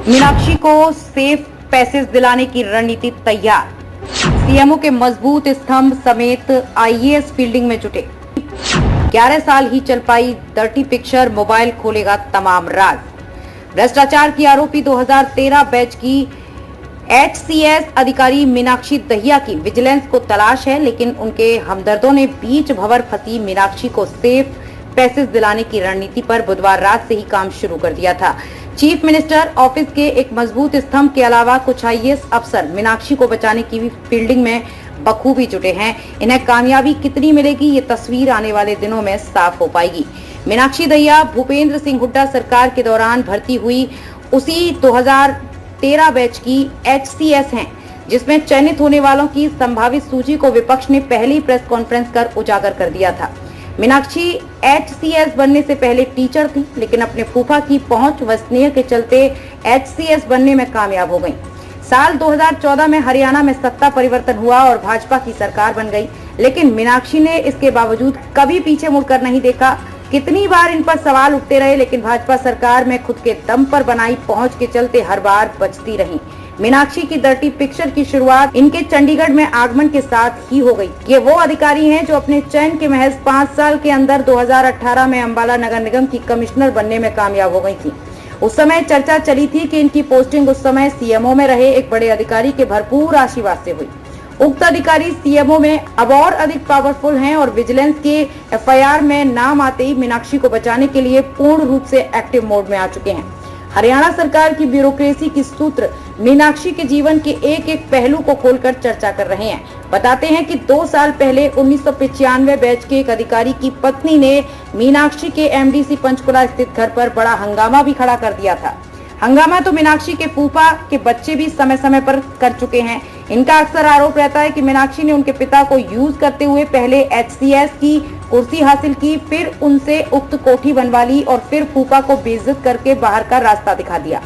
मीनाक्षी को safe passage दिलाने की रणनीति तैयार। सीएमओ के मजबूत स्तंभ समेत आईएएस फील्डिंग में जुटे। 11 साल ही चल पाई डर्टी पिक्चर, मोबाइल खोलेगा तमाम राज। भ्रष्टाचार की आरोपी 2013 बैच की एचसीएस अधिकारी मीनाक्षी दहिया की विजिलेंस को तलाश है, लेकिन उनके हमदर्दों ने बीच भंवर फंसी मीनाक्षी को सेफ पैसेज दिलाने की रणनीति पर बुधवार रात से ही काम शुरू कर दिया था। चीफ मिनिस्टर ऑफिस के एक मजबूत स्तंभ के अलावा कुछ आईएएस अफसर मीनाक्षी को बचाने की फील्डिंग में बखूबी जुटे हैं। इन्हें कामयाबी कितनी मिलेगी, ये तस्वीर आने वाले दिनों में साफ हो पाएगी। मीनाक्षी दहिया भूपेंद्र सिंह हुड्डा सरकार के दौरान भर्ती हुई उसी 2013 बैच की एचसीएस हैं, जिसमें चयनित होने वालों की संभावित सूची को विपक्ष ने पहली प्रेस कॉन्फ्रेंस कर उजागर कर दिया था। मीनाक्षी एचसीएस बनने से पहले टीचर थी, लेकिन अपने फूफा की पहुंच व स्नेह के चलते एचसीएस बनने में कामयाब हो गई। साल 2014 में हरियाणा में सत्ता परिवर्तन हुआ और भाजपा की सरकार बन गई, लेकिन मीनाक्षी ने इसके बावजूद कभी पीछे मुड़कर नहीं देखा। कितनी बार इन पर सवाल उठते रहे, लेकिन भाजपा सरकार में खुद के दम पर बनाई पहुंच के चलते हर बार बचती रही। मीनाक्षी की डर्टी पिक्चर की शुरुआत इनके चंडीगढ़ में आगमन के साथ ही हो गई। ये वो अधिकारी हैं जो अपने चयन के महज 5 साल के अंदर 2018 में अंबाला नगर निगम की कमिश्नर बनने में कामयाब हो गई थी। उस समय चर्चा चली थी कि इनकी पोस्टिंग उस समय सीएमओ में रहे एक बड़े अधिकारी के भरपूर आशीर्वाद से हुई। उक्त अधिकारी सीएमओ में अब और अधिक पावरफुल हैं और विजिलेंस के एफआईआर में नाम आते ही मीनाक्षी को बचाने के लिए पूर्ण रूप से एक्टिव मोड में आ चुके हैं। हरियाणा सरकार की ब्यूरोक्रेसी की सूत्र मीनाक्षी के जीवन के एक एक पहलू को खोलकर चर्चा कर रहे हैं। बताते हैं कि 2 साल पहले 1995 बैच के एक अधिकारी की पत्नी ने मीनाक्षी के एमडीसी पंचकुला स्थित घर पर बड़ा हंगामा भी खड़ा कर दिया था। हंगामा तो मीनाक्षी के फूफा के बच्चे भी समय समय पर कर चुके हैं। इनका अक्सर आरोप रहता है कि मीनाक्षी ने उनके पिता को यूज करते हुए पहले एचसीएस की कुर्सी हासिल की, फिर उनसे उक्त कोठी बनवा ली और फिर फूफा को बेइज्जत करके बाहर का रास्ता दिखा दिया।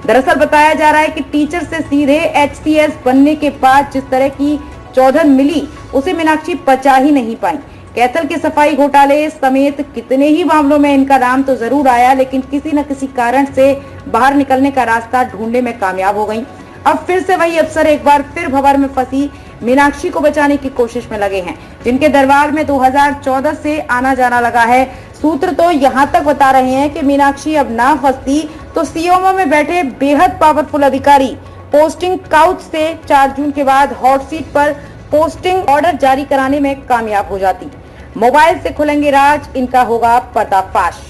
दरअसल बताया जा रहा है कि टीचर से सीधे एचसीएस बनने के बाद जिस तरह की चौधन मिली, उसे मीनाक्षी पचा ही नहीं पाई। कैथल के सफाई घोटाले समेत कितने ही मामलों में इनका नाम तो जरूर आया, लेकिन किसी न किसी कारण से बाहर निकलने का रास्ता ढूंढने में कामयाब हो गयी। अब फिर से वही अफसर एक बार फिर भंवर में फंसी मीनाक्षी को बचाने की कोशिश में लगे हैं, जिनके दरबार में 2014 से आना जाना लगा है। सूत्र तो यहाँ तक बता रहे हैं कि मीनाक्षी अब ना फंसती तो सीएमओ में बैठे बेहद पावरफुल अधिकारी पोस्टिंग काउच से 4 जून के बाद हॉट सीट पर पोस्टिंग ऑर्डर जारी कराने में कामयाब हो जाती। मोबाइल से खुलेंगे राज, इनका होगा पर्दाफाश।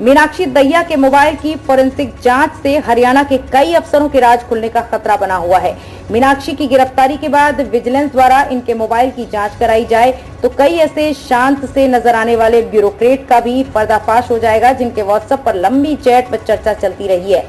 मीनाक्षी दहिया के मोबाइल की फोरेंसिक जांच से हरियाणा के कई अफसरों के राज खुलने का खतरा बना हुआ है। मीनाक्षी की गिरफ्तारी के बाद विजिलेंस द्वारा इनके मोबाइल की जांच कराई जाए तो कई ऐसे शांत से नजर आने वाले ब्यूरोक्रेट का भी पर्दाफाश हो जाएगा, जिनके व्हाट्सएप पर लंबी चैट पर चर्चा चलती रही है।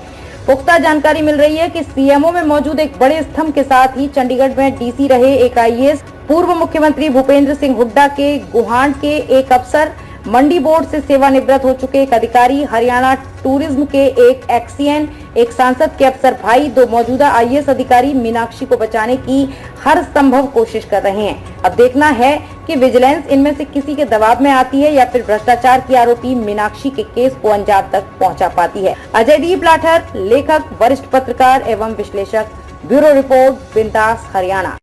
पुख्ता जानकारी मिल रही है कि सीएमओ में मौजूद एक बड़े स्तंभ के साथ ही चंडीगढ़ में डीसी रहे एक आईएएस, पूर्व मुख्यमंत्री भूपेंद्र सिंह हुड्डा के गुहांड के एक अफसर, मंडी बोर्ड से सेवानिवृत्त हो चुके एक अधिकारी, हरियाणा टूरिज्म के एक एक्सीएन, एक सांसद के अफसर भाई, 2 मौजूदा आईएएस अधिकारी मीनाक्षी को बचाने की हर संभव कोशिश कर रहे हैं। अब देखना है कि विजिलेंस इनमें से किसी के दबाव में आती है या फिर भ्रष्टाचार की आरोपी मीनाक्षी के केस को अंजाम तक पहुंचा पाती है। अजयदीप लाठर, लेखक, वरिष्ठ पत्रकार एवं विश्लेषक, ब्यूरो रिपोर्ट, बिंदास, हरियाणा।